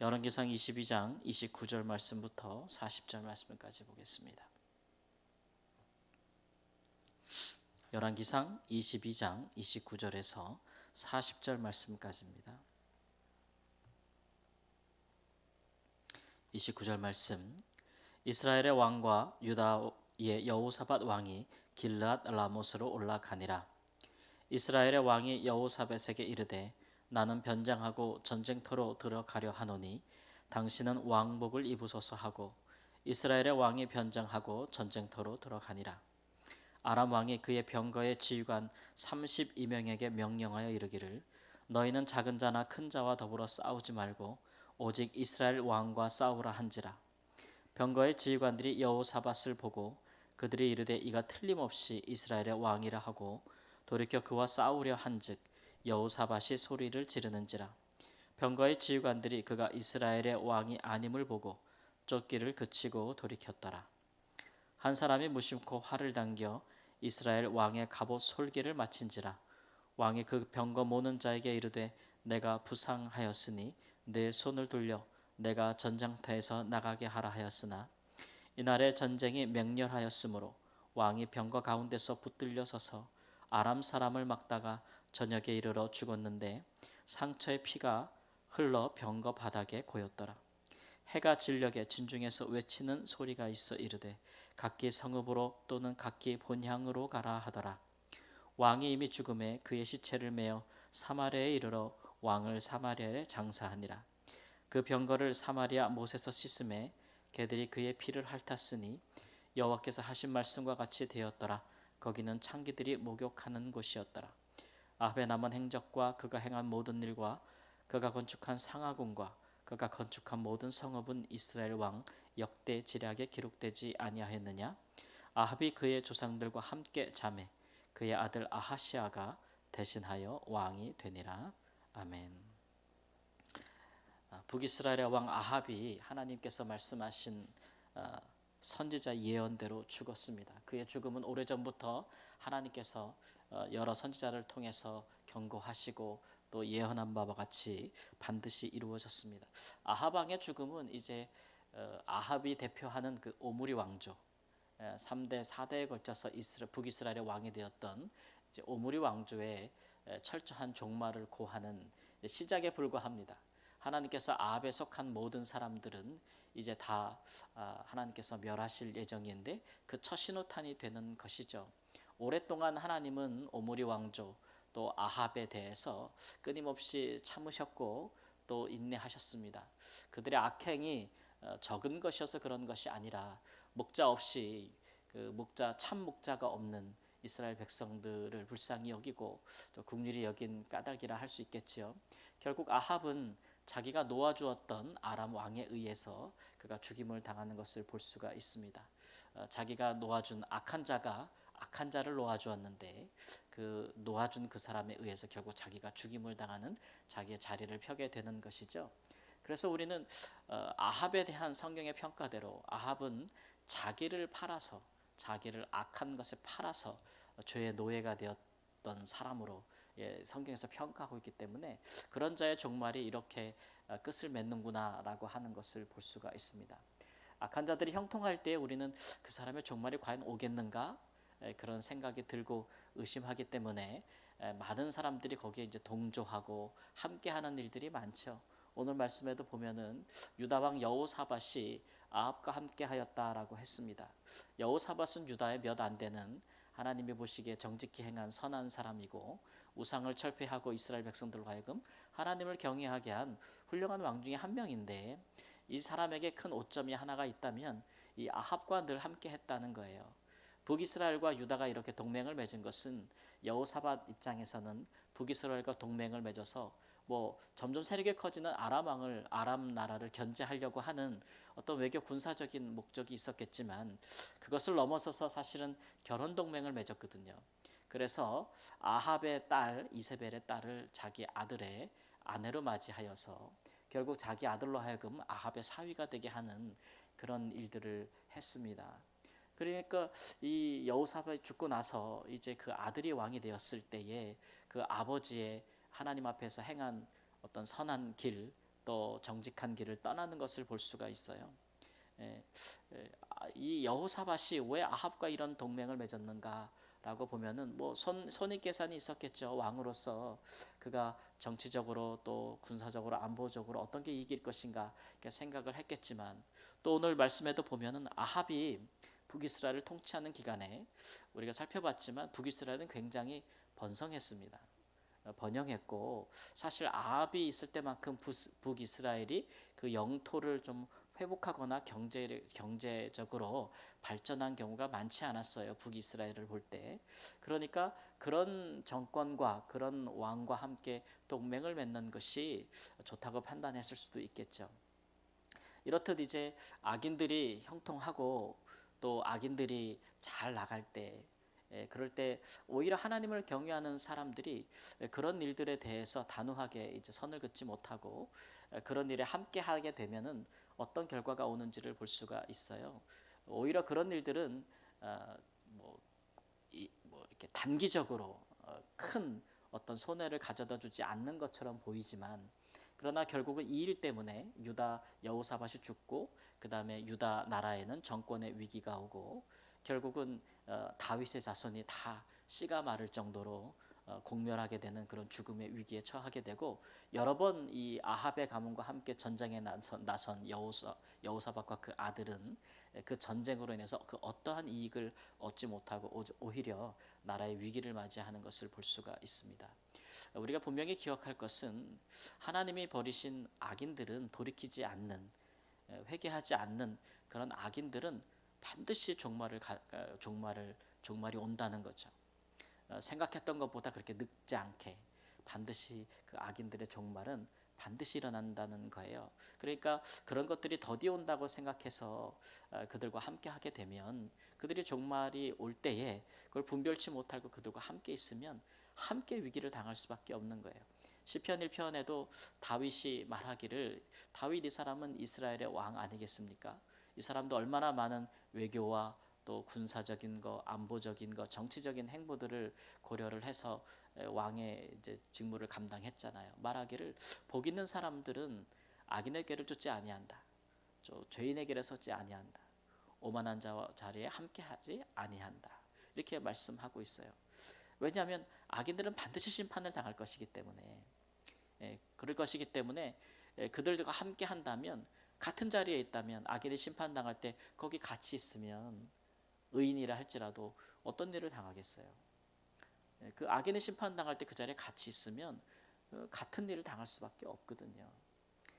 열왕기상 22장 29절 말씀부터 40절 말씀까지 보겠습니다. 열왕기상 22장 29절에서 40절 말씀까지입니다. 29절 말씀. 이스라엘의 왕과 유다의 여호사밧 왕이 길르앗 라못으로 올라가니라. 이스라엘의 왕이 여호사밧에게 이르되 나는 변장하고 전쟁터로 들어가려 하노니 당신은 왕복을 입으소서 하고 이스라엘의 왕이 변장하고 전쟁터로 들어가니라. 아람 왕이 그의 병거의 지휘관 32명에게 명령하여 이르기를 너희는 작은 자나 큰 자와 더불어 싸우지 말고 오직 이스라엘 왕과 싸우라 한지라. 병거의 지휘관들이 여호사밧을 보고 그들이 이르되 이가 틀림없이 이스라엘의 왕이라 하고 돌이켜 그와 싸우려 한즉 여호사밧이 소리를 지르는지라. 병거의 지휘관들이 그가 이스라엘의 왕이 아님을 보고 쫓기를 그치고 돌이켰더라. 한 사람이 무심코 활을 당겨 이스라엘 왕의 갑옷 솔기를 마친지라. 왕이 그 병거 모는 자에게 이르되 내가 부상하였으니 내 손을 돌려 내가 전장터에서 나가게 하라 하였으나 이날에 전쟁이 맹렬하였으므로 왕이 병거 가운데서 붙들려 서서 아람 사람을 막다가 저녁에 이르러 죽었는데 상처의 피가 흘러 병거 바닥에 고였더라. 해가 진녘에 진중에서 외치는 소리가 있어 이르되 각기 성읍으로 또는 각기 본향으로 가라 하더라. 왕이 이미 죽음에 그의 시체를 메어 사마리아에 이르러 왕을 사마리아에 장사하니라. 그 병거를 사마리아 못에서 씻음에 개들이 그의 피를 핥았으니 여호와께서 하신 말씀과 같이 되었더라. 거기는 창기들이 목욕하는 곳이었더라. 아합의 남은 행적과 그가 행한 모든 일과 그가 건축한 상하궁과 그가 건축한 모든 성읍은 이스라엘 왕 역대 지략에 기록되지 아니하였느냐? 아합이 그의 조상들과 함께 잠에 그의 아들 아하시아가 대신하여 왕이 되니라. 아멘. 북이스라엘의 왕 아합이 하나님께서 말씀하신 선지자 예언대로 죽었습니다. 그의 죽음은 오래전부터 하나님께서 여러 선지자를 통해서 경고하시고 또 예언한 바와 같이 반드시 이루어졌습니다. 아합 왕의 죽음은 이제 아합이 대표하는 그 오므리 왕조 3대 4대에 걸쳐서 북이스라엘의 왕이 되었던 이제 오므리 왕조의 철저한 종말을 고하는 시작에 불과합니다. 하나님께서 아합에 속한 모든 사람들은 이제 다 하나님께서 멸하실 예정인데 그 첫 신호탄이 되는 것이죠. 오랫동안 하나님은 오므리 왕조 또 아합에 대해서 끊임없이 참으셨고 또 인내하셨습니다. 그들의 악행이 적은 것이어서 그런 것이 아니라 목자 없이 참 목자가 없는 이스라엘 백성들을 불쌍히 여기고 또 긍휼히 여긴 까닭이라 할 수 있겠지요. 결국 아합은 자기가 놓아주었던 아람 왕에 의해서 그가 죽임을 당하는 것을 볼 수가 있습니다. 자기가 놓아준 악한 자가 악한 자를 놓아주었는데 그 놓아준 그 사람에 의해서 결국 자기가 죽임을 당하는 자기의 자리를 펴게 되는 것이죠. 그래서 우리는 아합에 대한 성경의 평가대로 아합은 자기를 팔아서 자기를 악한 것에 팔아서 죄의 노예가 되었던 사람으로 성경에서 평가하고 있기 때문에 그런 자의 종말이 이렇게 끝을 맺는구나라고 하는 것을 볼 수가 있습니다. 악한 자들이 형통할 때 우리는 그 사람의 종말이 과연 오겠는가? 그런 생각이 들고 의심하기 때문에 많은 사람들이 거기에 이제 동조하고 함께하는 일들이 많죠. 오늘 말씀에도 보면은 유다 왕 여호사밧이 아합과 함께하였다라고 했습니다. 여호사밧은 유다의 몇 안 되는 하나님이 보시기에 정직히 행한 선한 사람이고 우상을 철폐하고 이스라엘 백성들로 하여금 하나님을 경외하게 한 훌륭한 왕 중에 한 명인데 이 사람에게 큰 오점이 하나가 있다면 이 아합과 늘 함께했다는 거예요. 북이스라엘과 유다가 이렇게 동맹을 맺은 것은 여호사밧 입장에서는 북이스라엘과 동맹을 맺어서 점점 세력이 커지는 아람 나라를 견제하려고 하는 어떤 외교 군사적인 목적이 있었겠지만 그것을 넘어서서 사실은 결혼 동맹을 맺었거든요. 그래서 아합의 딸 이세벨의 딸을 자기 아들의 아내로 맞이하여서 결국 자기 아들로 하여금 아합의 사위가 되게 하는 그런 일들을 했습니다. 그러니까 이 여호사밧이 죽고 나서 이제 그 아들이 왕이 되었을 때에 그 아버지의 하나님 앞에서 행한 어떤 선한 길 또 정직한 길을 떠나는 것을 볼 수가 있어요. 예, 이 여호사밧이 왜 아합과 이런 동맹을 맺었는가라고 보면은 뭐 손익계산이 있었겠죠. 왕으로서 그가 정치적으로 또 군사적으로 안보적으로 어떤 게 이길 것인가 이렇게 생각을 했겠지만, 또 오늘 말씀에도 보면은 아합이 북이스라엘을 통치하는 기간에 우리가 살펴봤지만 북이스라엘은 굉장히 번성했습니다. 번영했고, 사실 아합이 있을 때만큼 북이스라엘이 그 영토를 좀 회복하거나 경제적으로 발전한 경우가 많지 않았어요. 북이스라엘을 볼 때. 그러니까 그런 정권과 그런 왕과 함께 동맹을 맺는 것이 좋다고 판단했을 수도 있겠죠. 이렇듯 이제 악인들이 형통하고 또 악인들이 잘 나갈 때, 그럴 때 오히려 하나님을 경외하는 사람들이 그런 일들에 대해서 단호하게 이제 선을 긋지 못하고 그런 일에 함께 하게 되면은 어떤 결과가 오는지를 볼 수가 있어요. 오히려 그런 일들은 뭐 이렇게 단기적으로 큰 어떤 손해를 가져다 주지 않는 것처럼 보이지만, 그러나 결국은 이 일 때문에 유다 여호사밧이 죽고 그 다음에 유다 나라에는 정권의 위기가 오고 결국은 다윗의 자손이 다 씨가 마를 정도로 공멸하게 되는 그런 죽음의 위기에 처하게 되고, 여러 번 이 아합의 가문과 함께 전쟁에 나선 여호사밧과 그 아들은 그 전쟁으로 인해서 그 어떠한 이익을 얻지 못하고 오히려 나라의 위기를 맞이하는 것을 볼 수가 있습니다. 우리가 분명히 기억할 것은 하나님이 버리신 악인들은 돌이키지 않는, 회개하지 않는 그런 악인들은 반드시 종말이 온다는 거죠. 생각했던 것보다 그렇게 늙지 않게 반드시 그 악인들의 종말은 반드시 일어난다는 거예요. 그러니까 그런 것들이 더디 온다고 생각해서 그들과 함께 하게 되면, 그들이 종말이 올 때에 그걸 분별치 못하고 그들과 함께 있으면 함께 위기를 당할 수밖에 없는 거예요. 시편 1편에도 다윗이 말하기를, 다윗 이 사람은 이스라엘의 왕 아니겠습니까? 이 사람도 얼마나 많은 외교와 또 군사적인 거, 안보적인 거, 정치적인 행보들을 고려를 해서 왕의 이제 직무를 감당했잖아요. 말하기를, 복 있는 사람들은 악인의 꾀를 쫓지 아니한다. 죄인의 길에 서지 아니한다. 오만한 자와 자리에 함께하지 아니한다. 이렇게 말씀하고 있어요. 왜냐하면 악인들은 반드시 심판을 당할 것이기 때문에, 그럴 것이기 때문에 그들과 함께 한다면, 같은 자리에 있다면 악인이 심판당할 때 거기 같이 있으면 의인이라 할지라도 어떤 일을 당하겠어요. 그 악인이 심판당할 때 그 자리에 같이 있으면 같은 일을 당할 수밖에 없거든요.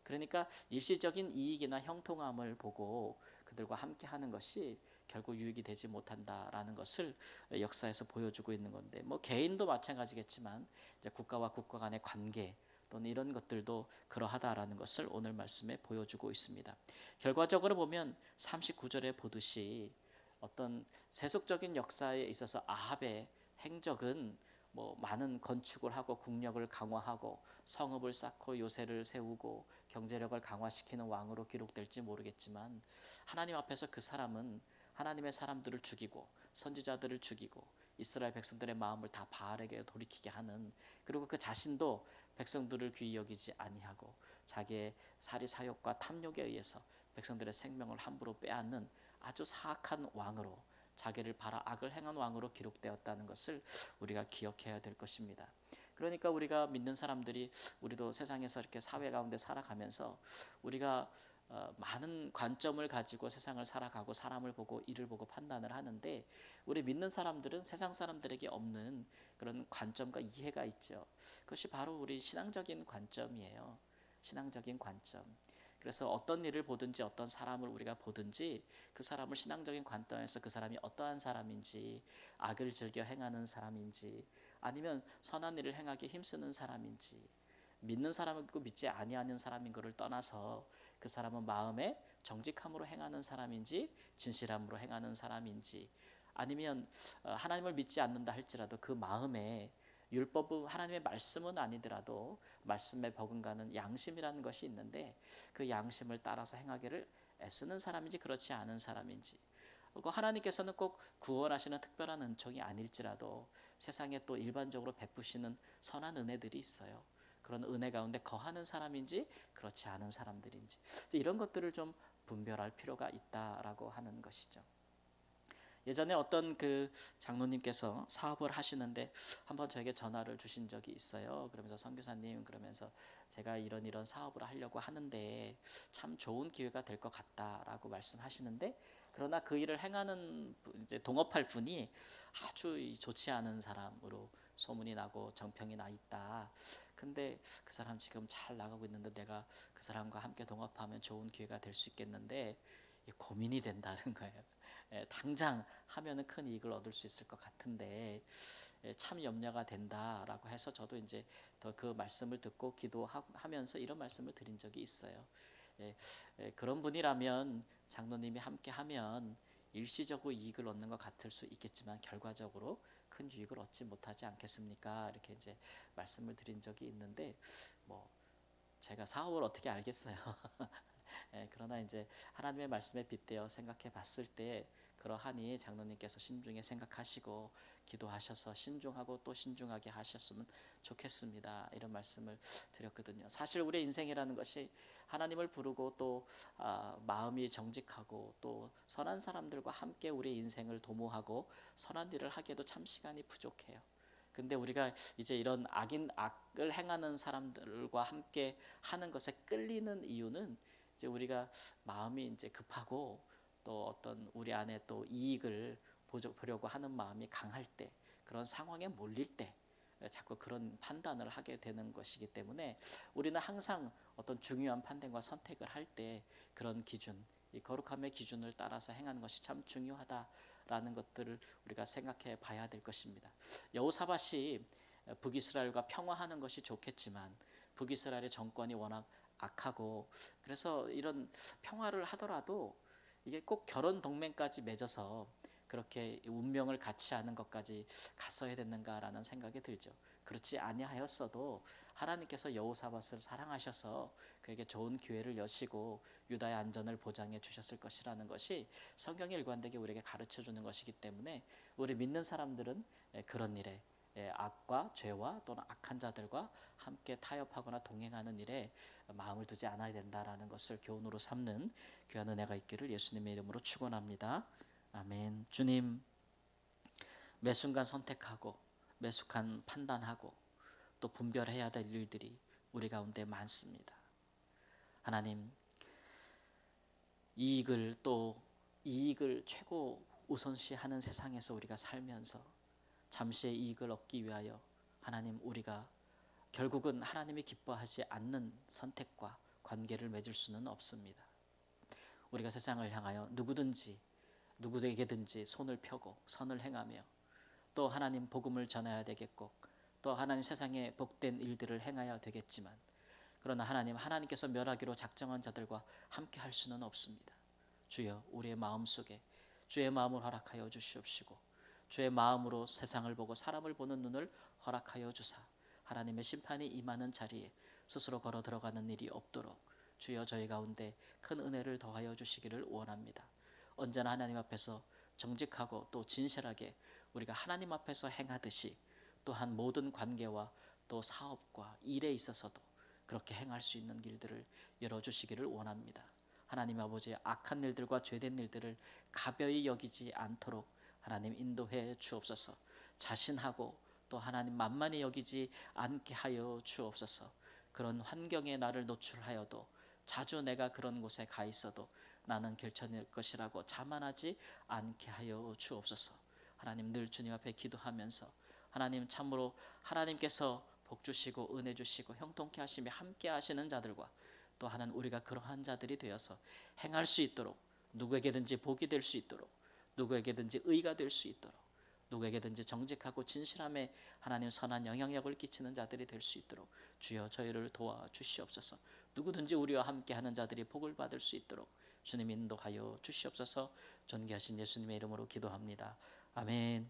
그러니까 일시적인 이익이나 형통함을 보고 그들과 함께 하는 것이 결국 유익이 되지 못한다라는 것을 역사에서 보여주고 있는 건데, 뭐 개인도 마찬가지겠지만 이제 국가와 국가 간의 관계 또는 이런 것들도 그러하다라는 것을 오늘 말씀에 보여주고 있습니다. 결과적으로 보면 39절에 보듯이 어떤 세속적인 역사에 있어서 아합의 행적은 뭐 많은 건축을 하고 국력을 강화하고 성읍을 쌓고 요새를 세우고 경제력을 강화시키는 왕으로 기록될지 모르겠지만, 하나님 앞에서 그 사람은 하나님의 사람들을 죽이고 선지자들을 죽이고 이스라엘 백성들의 마음을 다 바알에게 돌이키게 하는, 그리고 그 자신도 백성들을 귀히 여기지 아니하고 자기의 사리 사욕과 탐욕에 의해서 백성들의 생명을 함부로 빼앗는 아주 사악한 왕으로, 자기를 바라 악을 행한 왕으로 기록되었다는 것을 우리가 기억해야 될 것입니다. 그러니까 우리가 믿는 사람들이, 우리도 세상에서 이렇게 사회 가운데 살아가면서 우리가 많은 관점을 가지고 세상을 살아가고 사람을 보고 일을 보고 판단을 하는데, 우리 믿는 사람들은 세상 사람들에게 없는 그런 관점과 이해가 있죠. 그것이 바로 우리 신앙적인 관점이에요. 신앙적인 관점. 그래서 어떤 일을 보든지 어떤 사람을 우리가 보든지 그 사람을 신앙적인 관점에서 그 사람이 어떠한 사람인지, 악을 즐겨 행하는 사람인지 아니면 선한 일을 행하기 힘쓰는 사람인지, 믿는 사람이고 믿지 아니하는 사람인 것을 떠나서 그 사람은 마음에 정직함으로 행하는 사람인지 진실함으로 행하는 사람인지, 아니면 하나님을 믿지 않는다 할지라도 그 마음에 율법은 하나님의 말씀은 아니더라도 말씀에 버금가는 양심이라는 것이 있는데, 그 양심을 따라서 행하기를 애쓰는 사람인지 그렇지 않은 사람인지, 하나님께서는 꼭 구원하시는 특별한 은총이 아닐지라도 세상에 또 일반적으로 베푸시는 선한 은혜들이 있어요. 그런 은혜 가운데 거하는 사람인지 그렇지 않은 사람들인지 이런 것들을 좀 분별할 필요가 있다라고 하는 것이죠. 예전에 어떤 그 장로님께서 사업을 하시는데 한번 저에게 전화를 주신 적이 있어요. 그러면서 선교사님, 그러면서 제가 이런 사업을 하려고 하는데 참 좋은 기회가 될 것 같다라고 말씀하시는데, 그러나 그 일을 행하는 이제 동업할 분이 아주 좋지 않은 사람으로 소문이 나고 정평이 나 있다. 근데 그 사람 지금 잘 나가고 있는데 내가 그 사람과 함께 동업하면 좋은 기회가 될 수 있겠는데 고민이 된다는 거예요. 당장 하면은 큰 이익을 얻을 수 있을 것 같은데 참 염려가 된다라고 해서 저도 이제 더 그 말씀을 듣고 기도하면서 이런 말씀을 드린 적이 있어요. 그런 분이라면 장로님이 함께 하면 일시적으로 이익을 얻는 것 같을 수 있겠지만 결과적으로 큰 유익을 얻지 못하지 않겠습니까? 이렇게 이제 말씀을 드린 적이 있는데 뭐 제가 사업을 어떻게 알겠어요. 그러나 이제 하나님의 말씀에 빗대어 생각해 봤을 때 그러하니 장로님께서 신중히 생각하시고 기도하셔서 신중하고 또 신중하게 하셨으면 좋겠습니다. 이런 말씀을 드렸거든요. 사실 우리의 인생이라는 것이 하나님을 부르고 또 마음이 정직하고 또 선한 사람들과 함께 우리의 인생을 도모하고 선한 일을 하기에도 참 시간이 부족해요. 근데 우리가 이제 이런 악을 행하는 사람들과 함께 하는 것에 끌리는 이유는 이제 우리가 마음이 이제 급하고 또 어떤 우리 안에 또 이익을 보려고 하는 마음이 강할 때, 그런 상황에 몰릴 때 자꾸 그런 판단을 하게 되는 것이기 때문에 우리는 항상 어떤 중요한 판단과 선택을 할 때 그런 기준, 이 거룩함의 기준을 따라서 행하는 것이 참 중요하다라는 것들을 우리가 생각해 봐야 될 것입니다. 여호사밧이 북이스라엘과 평화하는 것이 좋겠지만 북이스라엘의 정권이 워낙 악하고, 그래서 이런 평화를 하더라도 이게 꼭 결혼 동맹까지 맺어서 그렇게 운명을 같이 하는 것까지 갔어야 됐는가라는 생각이 들죠. 그렇지 아니하였어도 하나님께서 여호사밧을 사랑하셔서 그에게 좋은 기회를 여시고 유다의 안전을 보장해 주셨을 것이라는 것이 성경이 일관되게 우리에게 가르쳐 주는 것이기 때문에 우리 믿는 사람들은 그런 일에 악과 죄와 또는 악한 자들과 함께 타협하거나 동행하는 일에 마음을 두지 않아야 된다라는 것을 교훈으로 삼는 귀한 은혜가 있기를 예수님의 이름으로 축원합니다. 아멘. 주님, 매 순간 선택하고 매 순간 판단하고 또 분별해야 될 일들이 우리 가운데 많습니다. 하나님, 이익을 최고 우선시하는 세상에서 우리가 살면서 잠시의 이익을 얻기 위하여 하나님, 우리가 결국은 하나님이 기뻐하지 않는 선택과 관계를 맺을 수는 없습니다. 우리가 세상을 향하여 누구에게든지 손을 펴고 선을 행하며 또 하나님 복음을 전해야 되겠고 또 하나님 세상에 복된 일들을 행해야 되겠지만, 그러나 하나님께서 멸하기로 작정한 자들과 함께 할 수는 없습니다. 주여, 우리의 마음속에 주의 마음을 허락하여 주시옵시고 주의 마음으로 세상을 보고 사람을 보는 눈을 허락하여 주사 하나님의 심판이 임하는 자리에 스스로 걸어 들어가는 일이 없도록 주여 저희 가운데 큰 은혜를 더하여 주시기를 원합니다. 언제나 하나님 앞에서 정직하고 또 진실하게 우리가 하나님 앞에서 행하듯이 또한 모든 관계와 또 사업과 일에 있어서도 그렇게 행할 수 있는 길들을 열어주시기를 원합니다. 하나님 아버지, 악한 일들과 죄된 일들을 가벼이 여기지 않도록 하나님 인도해 주옵소서. 자신하고 또 하나님 만만히 여기지 않게 하여 주옵소서. 그런 환경에 나를 노출하여도 자주 내가 그런 곳에 가 있어도 나는 결천일 것이라고 자만하지 않게 하여 주옵소서. 하나님, 늘 주님 앞에 기도하면서 하나님 참으로 하나님께서 복 주시고 은혜 주시고 형통케 하시며 함께 하시는 자들과 또 하나님 우리가 그러한 자들이 되어서 행할 수 있도록, 누구에게든지 복이 될 수 있도록, 누구에게든지 의가 될 수 있도록, 누구에게든지 정직하고 진실함에 하나님 선한 영향력을 끼치는 자들이 될 수 있도록 주여 저희를 도와주시옵소서. 누구든지 우리와 함께하는 자들이 복을 받을 수 있도록 주님 인도하여 주시옵소서. 존귀하신 예수님의 이름으로 기도합니다. 아멘.